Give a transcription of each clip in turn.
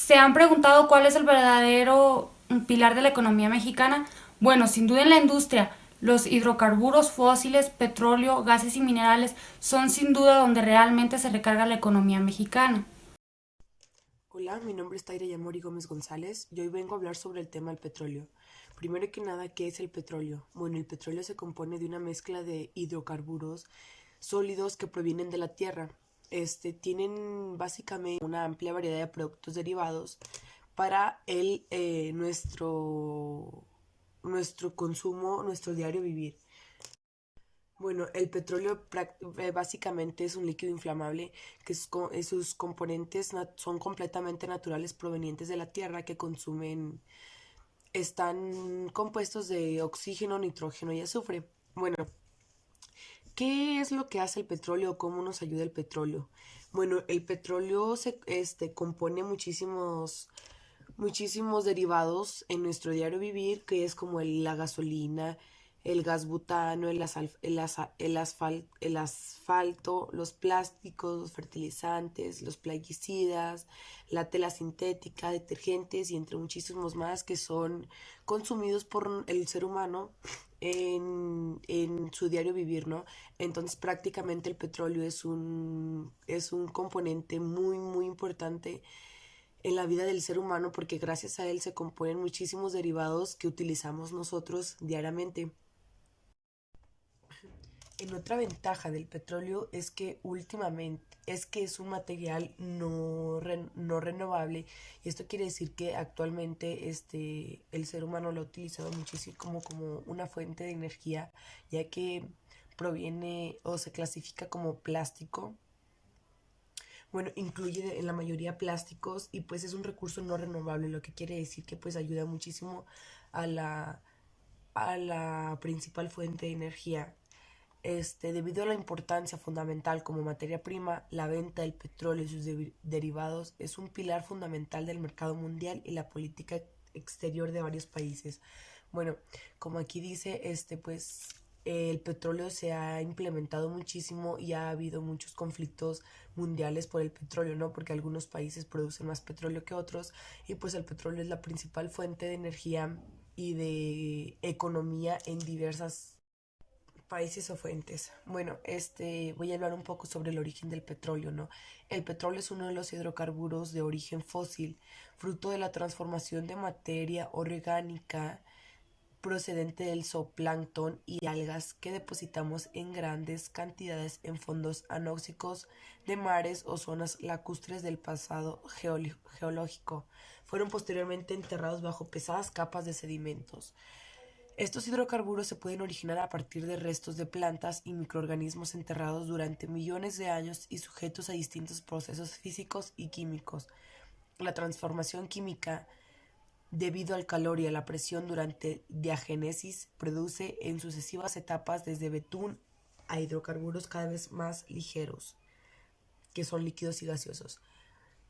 ¿Se han preguntado cuál es el verdadero pilar de la economía mexicana? Bueno, sin duda en la industria. Los hidrocarburos fósiles, petróleo, gases y minerales son sin duda donde realmente se recarga la economía mexicana. Hola, mi nombre es Taira Yamori Gómez González y hoy vengo a hablar sobre el tema del petróleo. Primero que nada, ¿qué es el petróleo? Bueno, el petróleo se compone de una mezcla de hidrocarburos sólidos que provienen de la tierra. Tienen básicamente una amplia variedad de productos derivados para nuestro consumo, nuestro diario vivir. Bueno, el petróleo básicamente es un líquido inflamable que sus componentes son completamente naturales provenientes de la tierra que están compuestos de oxígeno, nitrógeno y azufre. Bueno, ¿qué es lo que hace el petróleo? ¿Cómo nos ayuda el petróleo? Bueno, el petróleo compone muchísimos derivados en nuestro diario vivir, que es como la gasolina, el gas butano, el asfalto, los plásticos, los fertilizantes, los plaguicidas, la tela sintética, detergentes y entre muchísimos más que son consumidos por el ser humano en su diario vivir, ¿no? Entonces prácticamente el petróleo es un componente muy, muy importante en la vida del ser humano porque gracias a él se componen muchísimos derivados que utilizamos nosotros diariamente. En otra ventaja del petróleo es que últimamente es que es un material no renovable y esto quiere decir que actualmente el ser humano lo ha utilizado muchísimo como una fuente de energía ya que proviene o se clasifica como plástico. Bueno, incluye en la mayoría plásticos y pues es un recurso no renovable, lo que quiere decir que pues ayuda muchísimo a a la principal fuente de energía. Debido a la importancia fundamental como materia prima, la venta del petróleo y sus derivados es un pilar fundamental del mercado mundial y la política exterior de varios países. Bueno, como aquí dice, el petróleo se ha implementado muchísimo y ha habido muchos conflictos mundiales por el petróleo, ¿no? Porque algunos países producen más petróleo que otros y pues el petróleo es la principal fuente de energía y de economía en diversas países o fuentes. Bueno, voy a hablar un poco sobre el origen del petróleo, ¿no? El petróleo es uno de los hidrocarburos de origen fósil, fruto de la transformación de materia orgánica procedente del zooplancton y algas que depositamos en grandes cantidades en fondos anóxicos de mares o zonas lacustres del pasado geológico. Fueron posteriormente enterrados bajo pesadas capas de sedimentos. Estos hidrocarburos se pueden originar a partir de restos de plantas y microorganismos enterrados durante millones de años y sujetos a distintos procesos físicos y químicos. La transformación química, debido al calor y a la presión durante diagénesis, produce en sucesivas etapas desde betún a hidrocarburos cada vez más ligeros, que son líquidos y gaseosos.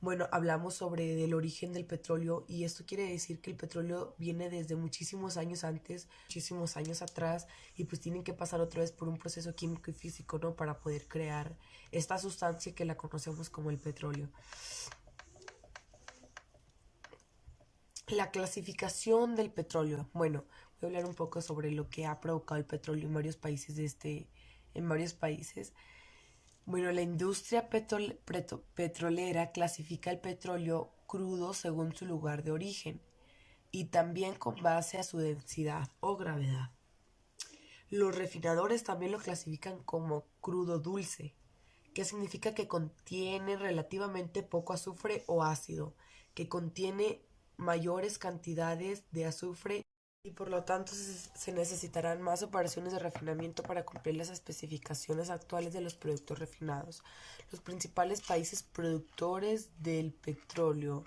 Bueno, hablamos sobre el origen del petróleo y esto quiere decir que el petróleo viene desde muchísimos años antes, muchísimos años atrás y pues tienen que pasar otra vez por un proceso químico y físico, ¿no? Para poder crear esta sustancia que la conocemos como el petróleo. La clasificación del petróleo. Bueno, voy a hablar un poco sobre lo que ha provocado el petróleo en varios países en varios países. Bueno, la industria petrolera clasifica el petróleo crudo según su lugar de origen y también con base a su densidad o gravedad. Los refinadores también lo clasifican como crudo dulce, que significa que contiene relativamente poco azufre o ácido, que contiene mayores cantidades de azufre y por lo tanto se necesitarán más operaciones de refinamiento para cumplir las especificaciones actuales de los productos refinados. Los principales países productores del petróleo.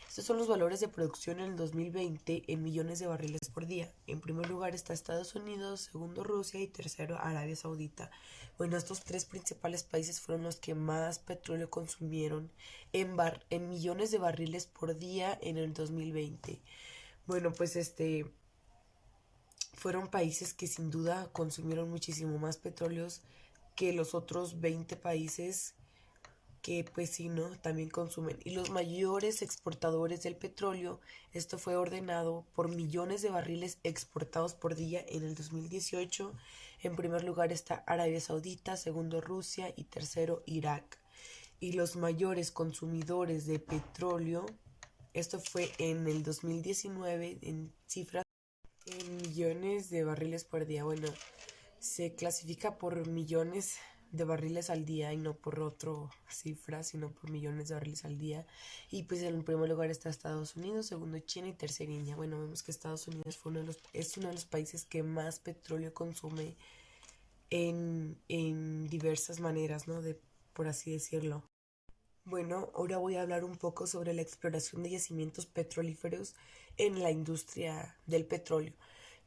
Estos son los valores de producción en el 2020 en millones de barriles por día. En primer lugar está Estados Unidos, segundo Rusia y tercero Arabia Saudita. Bueno, estos tres principales países fueron los que más petróleo consumieron en millones de barriles por día en el 2020. Bueno, pues fueron países que sin duda consumieron muchísimo más petróleos que los otros 20 países que pues sí, ¿no? También consumen. Y los mayores exportadores del petróleo, esto fue ordenado por millones de barriles exportados por día en el 2018. En primer lugar está Arabia Saudita, segundo Rusia y tercero Irak. Y los mayores consumidores de petróleo, esto fue en el 2019 en cifras en millones de barriles por día. Bueno, se clasifica por millones de barriles al día y no por otra cifra, sino por millones de barriles al día. Y pues en el primer lugar está Estados Unidos, segundo China y tercero India. Bueno, vemos que Estados Unidos es uno de los países que más petróleo consume en diversas maneras, ¿no? Por así decirlo. Bueno, ahora voy a hablar un poco sobre la exploración de yacimientos petrolíferos en la industria del petróleo.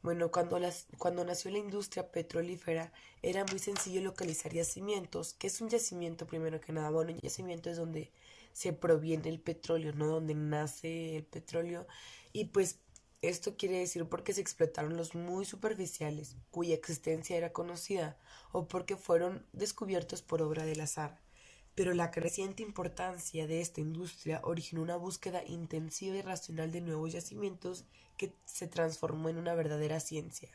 Bueno, cuando nació la industria petrolífera era muy sencillo localizar yacimientos. ¿Qué es un yacimiento primero que nada? Bueno, un yacimiento es donde se proviene el petróleo, ¿no? Donde nace el petróleo. Y pues esto quiere decir porque se explotaron los muy superficiales, cuya existencia era conocida, o porque fueron descubiertos por obra del azar. Pero la creciente importancia de esta industria originó una búsqueda intensiva y racional de nuevos yacimientos que se transformó en una verdadera ciencia.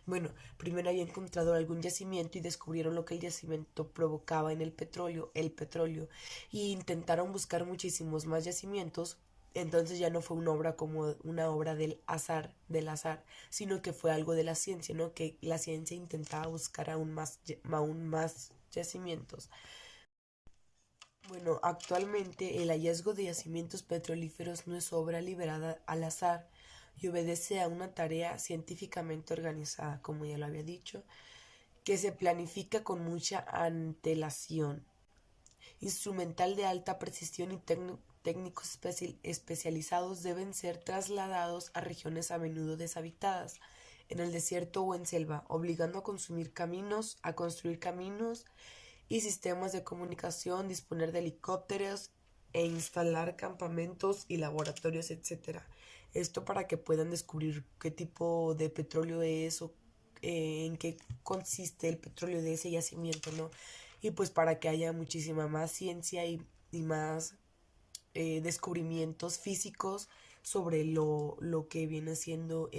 Bueno, primero había encontrado algún yacimiento y descubrieron lo que el yacimiento provocaba en el petróleo, y intentaron buscar muchísimos más yacimientos. Entonces ya no fue una obra como una obra del azar, sino que fue algo de la ciencia, ¿no? Que la ciencia intentaba buscar aún más yacimientos. Bueno, actualmente el hallazgo de yacimientos petrolíferos no es obra liberada al azar y obedece a una tarea científicamente organizada, como ya lo había dicho, que se planifica con mucha antelación, instrumental de alta precisión y técnicos especializados deben ser trasladados a regiones a menudo deshabitadas, en el desierto o en selva, obligando a construir caminos y sistemas de comunicación, disponer de helicópteros e instalar campamentos y laboratorios, etcétera. Esto para que puedan descubrir qué tipo de petróleo es o en qué consiste el petróleo de ese yacimiento, ¿no? Y pues para que haya muchísima más ciencia y más descubrimientos físicos sobre lo que viene siendo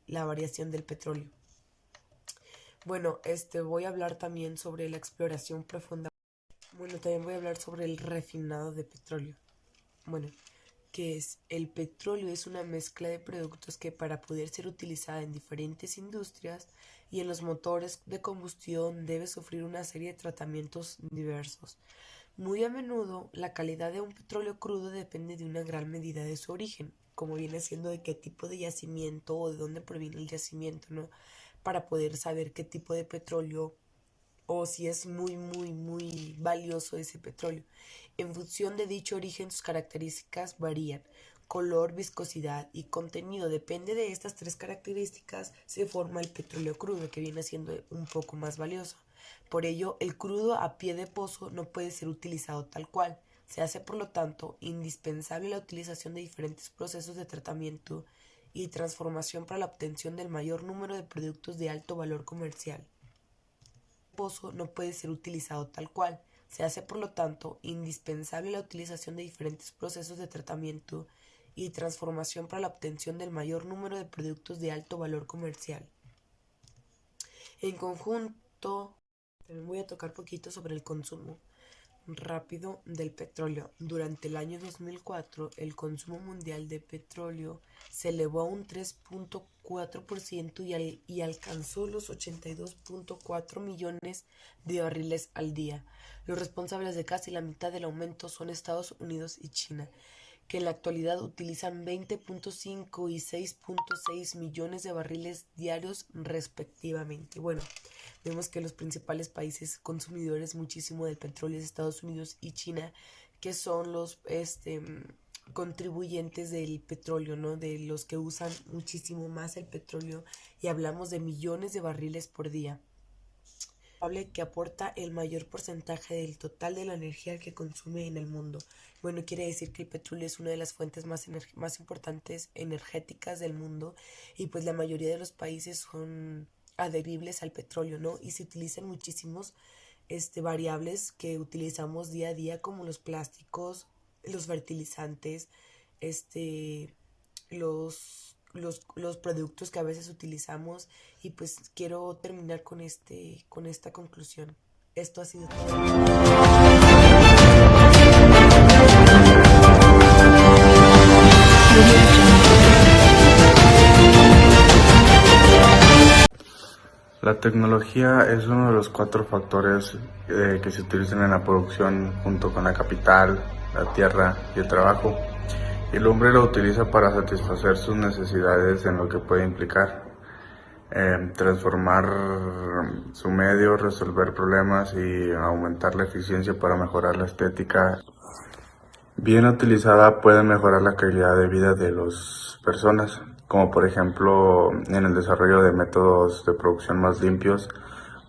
la variación del petróleo. Bueno, voy a hablar también sobre la exploración profunda. Bueno, también voy a hablar sobre el refinado de petróleo. Bueno, que es el petróleo es una mezcla de productos que para poder ser utilizada en diferentes industrias y en los motores de combustión debe sufrir una serie de tratamientos diversos. Muy a menudo la calidad de un petróleo crudo depende de una gran medida de su origen, como viene siendo de qué tipo de yacimiento o de dónde proviene el yacimiento, ¿no? Para poder saber qué tipo de petróleo o si es muy valioso ese petróleo. En función de dicho origen, sus características varían. Color, viscosidad y contenido. Depende de estas tres características, se forma el petróleo crudo, que viene siendo un poco más valioso. Por ello, el crudo a pie de pozo no puede ser utilizado tal cual. Se hace, por lo tanto, indispensable la utilización de diferentes procesos de tratamiento y transformación para la obtención del mayor número de productos de alto valor comercial. El pozo no puede ser utilizado tal cual. Se hace, por lo tanto, indispensable la utilización de diferentes procesos de tratamiento y transformación para la obtención del mayor número de productos de alto valor comercial. En conjunto, también voy a tocar poquito sobre el consumo rápido del petróleo. Durante el año 2004, el consumo mundial de petróleo se elevó a un 3.4% y alcanzó los 82.4 millones de barriles al día. Los responsables de casi la mitad del aumento son Estados Unidos y China, que en la actualidad utilizan 20.5 y 6.6 millones de barriles diarios respectivamente. Bueno, vemos que los principales países consumidores muchísimo del petróleo es Estados Unidos y China, que son los contribuyentes del petróleo, ¿no? De los que usan muchísimo más el petróleo, y hablamos de millones de barriles por día, que aporta el mayor porcentaje del total de la energía que consume en el mundo. Bueno, quiere decir que el petróleo es una de las fuentes más importantes energéticas del mundo, y pues la mayoría de los países son adheribles al petróleo, ¿no? Y se utilizan muchísimos variables que utilizamos día a día, como los plásticos, los fertilizantes, los productos que a veces utilizamos. Y pues quiero terminar con esta conclusión. Esto ha sido todo. La tecnología es uno de los 4 factores que se utilizan en la producción junto con la capital, la tierra y el trabajo. Y el hombre lo utiliza para satisfacer sus necesidades en lo que puede implicar transformar su medio, resolver problemas y aumentar la eficiencia para mejorar la estética. Bien utilizada puede mejorar la calidad de vida de las personas, como por ejemplo en el desarrollo de métodos de producción más limpios,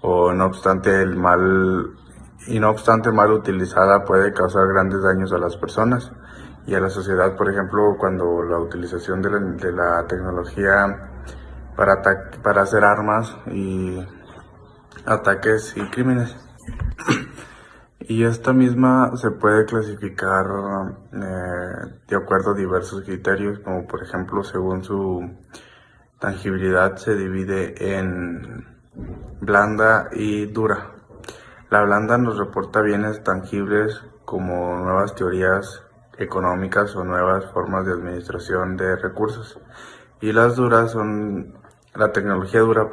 o no obstante mal utilizada puede causar grandes daños a las personas y a la sociedad. Por ejemplo, cuando la utilización de la tecnología para hacer armas y ataques y crímenes. Y esta misma se puede clasificar de acuerdo a diversos criterios, como por ejemplo según su tangibilidad se divide en blanda y dura. La blanda nos reporta bienes tangibles como nuevas teorías económicas o nuevas formas de administración de recursos. Y la tecnología dura,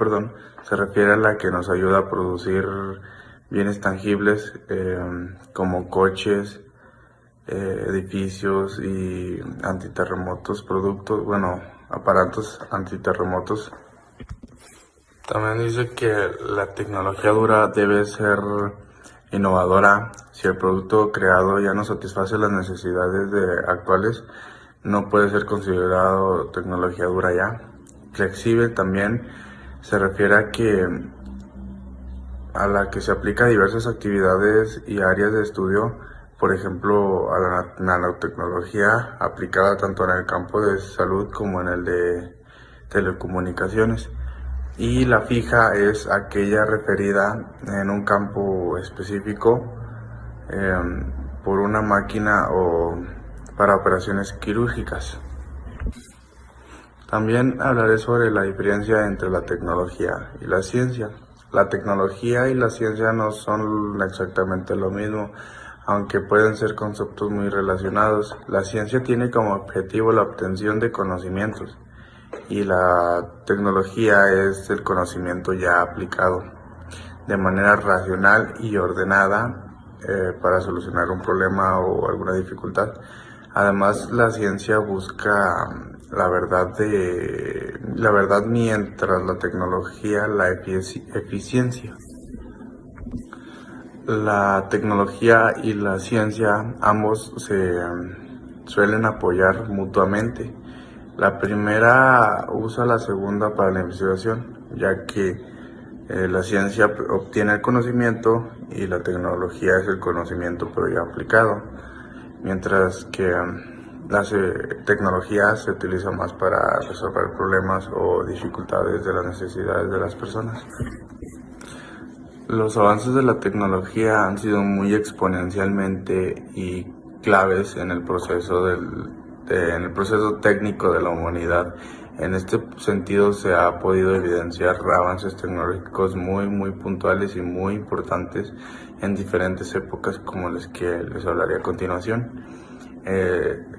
se refiere a la que nos ayuda a producir bienes tangibles como coches, edificios y antiterremotos, aparatos antiterremotos. También dice que la tecnología dura debe ser innovadora. Si el producto creado ya no satisface las necesidades actuales, no puede ser considerado tecnología dura ya. Flexible también se refiere a la que se aplica a diversas actividades y áreas de estudio, por ejemplo, a la nanotecnología aplicada tanto en el campo de salud como en el de telecomunicaciones. Y la fija es aquella referida en un campo específico por una máquina o para operaciones quirúrgicas. También hablaré sobre la diferencia entre la tecnología y la ciencia. La tecnología y la ciencia no son exactamente lo mismo, aunque pueden ser conceptos muy relacionados. La ciencia tiene como objetivo la obtención de conocimientos y la tecnología es el conocimiento ya aplicado de manera racional y ordenada para solucionar un problema o alguna dificultad. Además, la ciencia busca la verdad, mientras la tecnología la eficiencia. La tecnología y la ciencia ambos se suelen apoyar mutuamente. La primera usa la segunda para la investigación, ya que la ciencia obtiene el conocimiento y la tecnología es el conocimiento pero ya aplicado, mientras que la tecnología se utiliza más para resolver problemas o dificultades de las necesidades de las personas. Los avances de la tecnología han sido muy exponencialmente y claves en el proceso técnico de la humanidad. En este sentido se ha podido evidenciar avances tecnológicos muy puntuales y muy importantes en diferentes épocas, como las que les hablaré a continuación.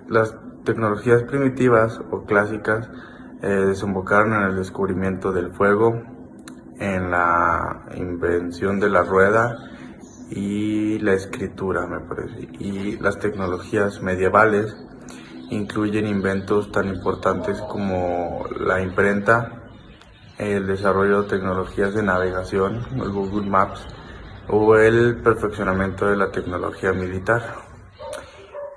Las tecnologías primitivas o clásicas desembocaron en el descubrimiento del fuego, en la invención de la rueda y la escritura, me parece. Y las tecnologías medievales incluyen inventos tan importantes como la imprenta, el desarrollo de tecnologías de navegación, el Google Maps, o el perfeccionamiento de la tecnología militar.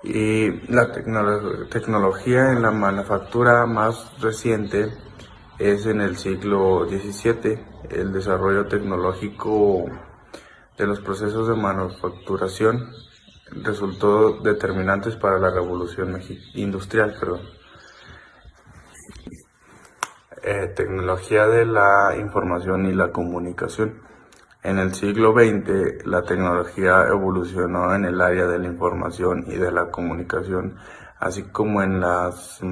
Y la tecnología en la manufactura más reciente es en el siglo XVII. El desarrollo tecnológico de los procesos de manufacturación resultó determinantes para la revolución industrial. Tecnología de la información y la comunicación. En el siglo XX, la tecnología evolucionó en el área de la información y de la comunicación, así como así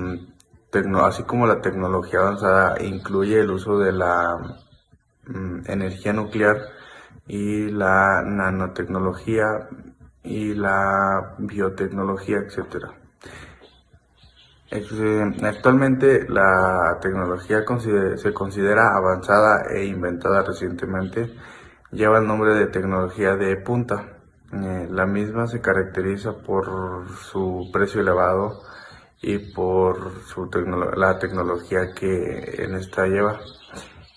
como la tecnología avanzada incluye el uso de la energía nuclear y la nanotecnología y la biotecnología, etcétera. Actualmente la tecnología se considera avanzada e inventada recientemente. Lleva el nombre de tecnología de punta. La misma se caracteriza por su precio elevado y por la tecnología que en esta lleva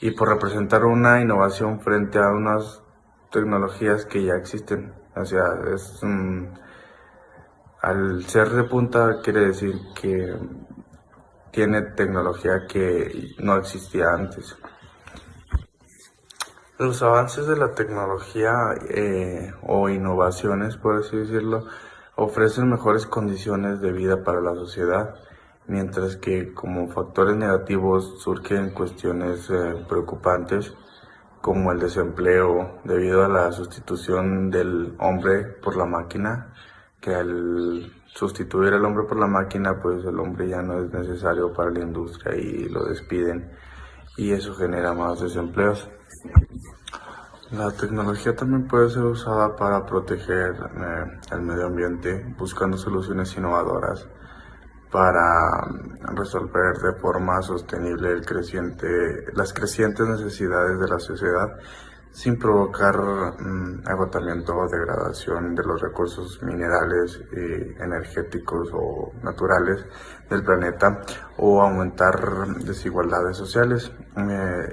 y por representar una innovación frente a unas tecnologías que ya existen. O sea, al ser de punta quiere decir que tiene tecnología que no existía antes. Los avances de la tecnología o innovaciones, por así decirlo, ofrecen mejores condiciones de vida para la sociedad, mientras que como factores negativos surgen cuestiones preocupantes como el desempleo debido a la sustitución del hombre por la máquina, que al sustituir al hombre por la máquina, pues el hombre ya no es necesario para la industria y lo despiden y eso genera más desempleos. La tecnología también puede ser usada para proteger el medio ambiente, buscando soluciones innovadoras para resolver de forma sostenible las crecientes necesidades de la sociedad sin provocar agotamiento o degradación de los recursos minerales y energéticos o naturales del planeta o aumentar desigualdades sociales,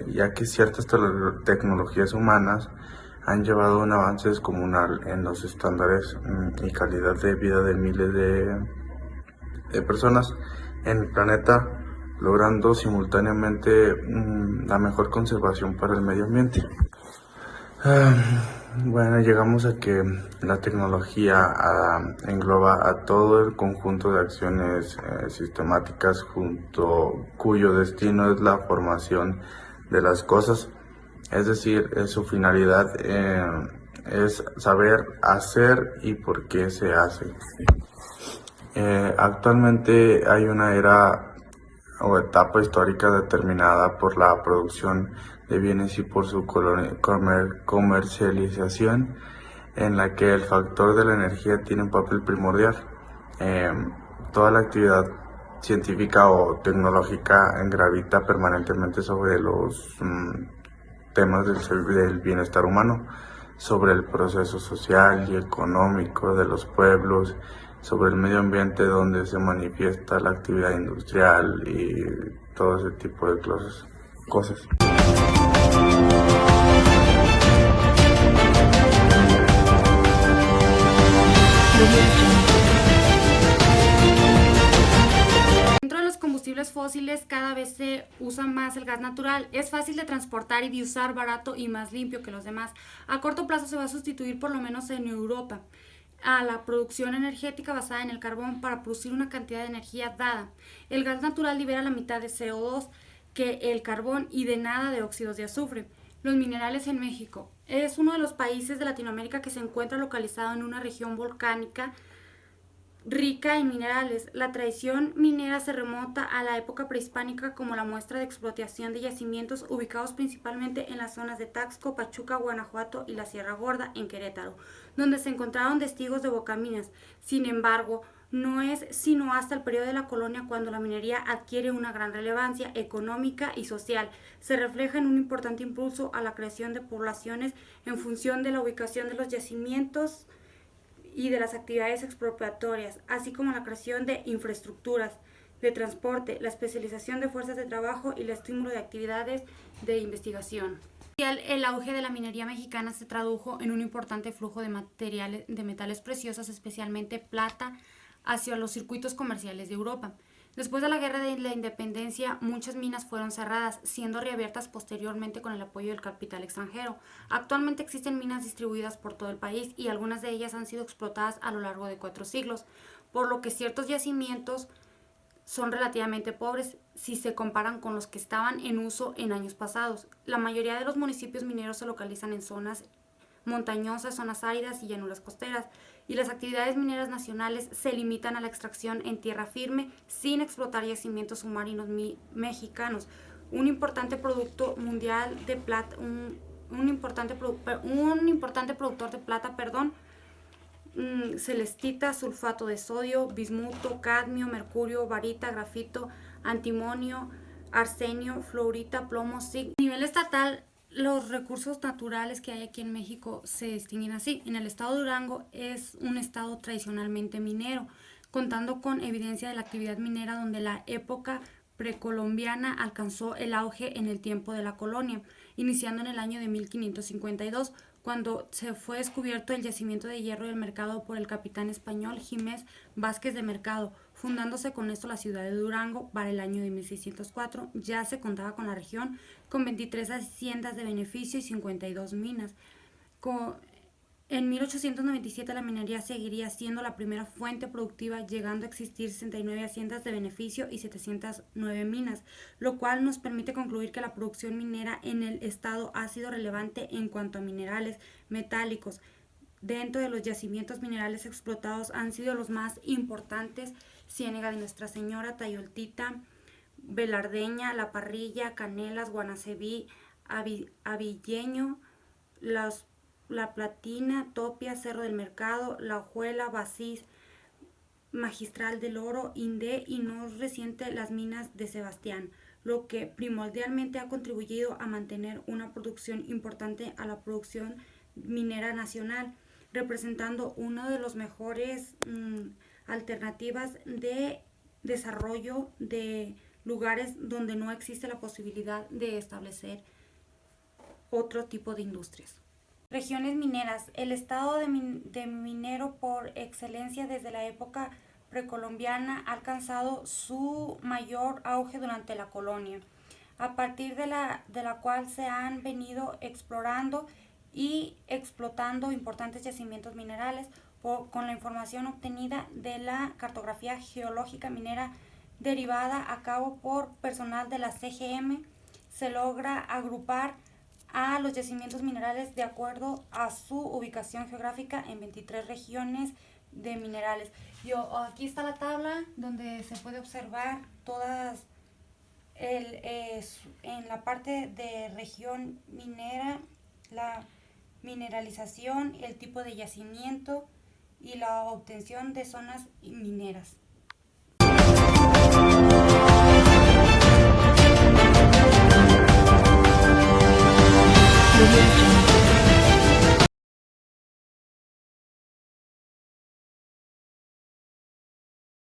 ya que ciertas tecnologías humanas han llevado un avance descomunal en los estándares y calidad de vida de miles de personas en el planeta, logrando simultáneamente la mejor conservación para el medio ambiente. Bueno, llegamos a que la tecnología engloba a todo el conjunto de acciones sistemáticas cuyo destino es la formación de las cosas, es decir, su finalidad es saber hacer y por qué se hace. Actualmente hay una era o etapa histórica determinada por la producción de bienes y por su comercialización, en la que el factor de la energía tiene un papel primordial. Toda la actividad científica o tecnológica gravita permanentemente sobre los temas del bienestar humano, sobre el proceso social y económico de los pueblos, sobre el medio ambiente donde se manifiesta la actividad industrial y todo ese tipo de cosas. Dentro de los combustibles fósiles cada vez se usa más el gas natural. Es fácil de transportar y de usar, barato y más limpio que los demás. A corto plazo se va a sustituir, por lo menos en Europa, a la producción energética basada en el carbón para producir una cantidad de energía dada. El gas natural libera la mitad de CO2 que el carbón y de nada de óxidos de azufre. Los minerales en México. Es uno de los países de Latinoamérica que se encuentra localizado en una región volcánica rica en minerales. La tradición minera se remonta a la época prehispánica como la muestra de explotación de yacimientos ubicados principalmente en las zonas de Taxco, Pachuca, Guanajuato y la Sierra Gorda en Querétaro, donde se encontraron testigos de bocaminas. Sin embargo, no es sino hasta el periodo de la colonia cuando la minería adquiere una gran relevancia económica y social. Se refleja en un importante impulso a la creación de poblaciones en función de la ubicación de los yacimientos y de las actividades expropiatorias, así como la creación de infraestructuras de transporte, la especialización de fuerzas de trabajo y el estímulo de actividades de investigación. El auge de la minería mexicana se tradujo en un importante flujo de metales preciosos, especialmente plata, hacia los circuitos comerciales de Europa. Después de la Guerra de la Independencia, muchas minas fueron cerradas, siendo reabiertas posteriormente con el apoyo del capital extranjero. Actualmente existen minas distribuidas por todo el país y algunas de ellas han sido explotadas a lo largo de 4 siglos, por lo que ciertos yacimientos son relativamente pobres si se comparan con los que estaban en uso en años pasados. La mayoría de los municipios mineros se localizan en zonas montañosas, zonas áridas y llanuras costeras, y las actividades mineras nacionales se limitan a la extracción en tierra firme sin explotar yacimientos submarinos mexicanos. Un importante producto mundial de plata, un importante productor de plata, celestita, sulfato de sodio, bismuto, cadmio, mercurio, barita, grafito, antimonio, arsenio, fluorita, plomo, zinc. A nivel estatal, los recursos naturales que hay aquí en México se distinguen así. En el estado de Durango es un estado tradicionalmente minero, contando con evidencia de la actividad minera donde la época precolombiana alcanzó el auge en el tiempo de la colonia, iniciando en el año de 1552, cuando se fue descubierto el yacimiento de hierro del Mercado por el capitán español Jímez Vázquez de Mercado, fundándose con esto la ciudad de Durango para el año de 1604. Ya se contaba con la región con 23 haciendas de beneficio y 52 minas. En 1897 la minería seguiría siendo la primera fuente productiva, llegando a existir 69 haciendas de beneficio y 709 minas, lo cual nos permite concluir que la producción minera en el estado ha sido relevante en cuanto a minerales metálicos. Dentro de los yacimientos minerales explotados han sido los más importantes: Ciénega de Nuestra Señora, Tayoltita, Velardeña, La Parrilla, Canelas, Guanaceví, Avilleño, La Platina, Topia, Cerro del Mercado, La Ojuela, Basís, Magistral del Oro, Indé y no reciente las minas de Sebastián, lo que primordialmente ha contribuido a mantener una producción importante a la producción minera nacional, representando una de las mejores alternativas de desarrollo de lugares donde no existe la posibilidad de establecer otro tipo de industrias. Regiones mineras. El estado de minero por excelencia desde la época precolombiana ha alcanzado su mayor auge durante la colonia, a partir de la cual se han venido explorando y explotando importantes yacimientos minerales con la información obtenida de la cartografía geológica minera derivada a cabo por personal de la CGM. Se logra agrupar a los yacimientos minerales de acuerdo a su ubicación geográfica en 23 regiones de minerales. Aquí está la tabla donde se puede observar todas en la parte de región minera, la mineralización, el tipo de yacimiento y la obtención de zonas mineras.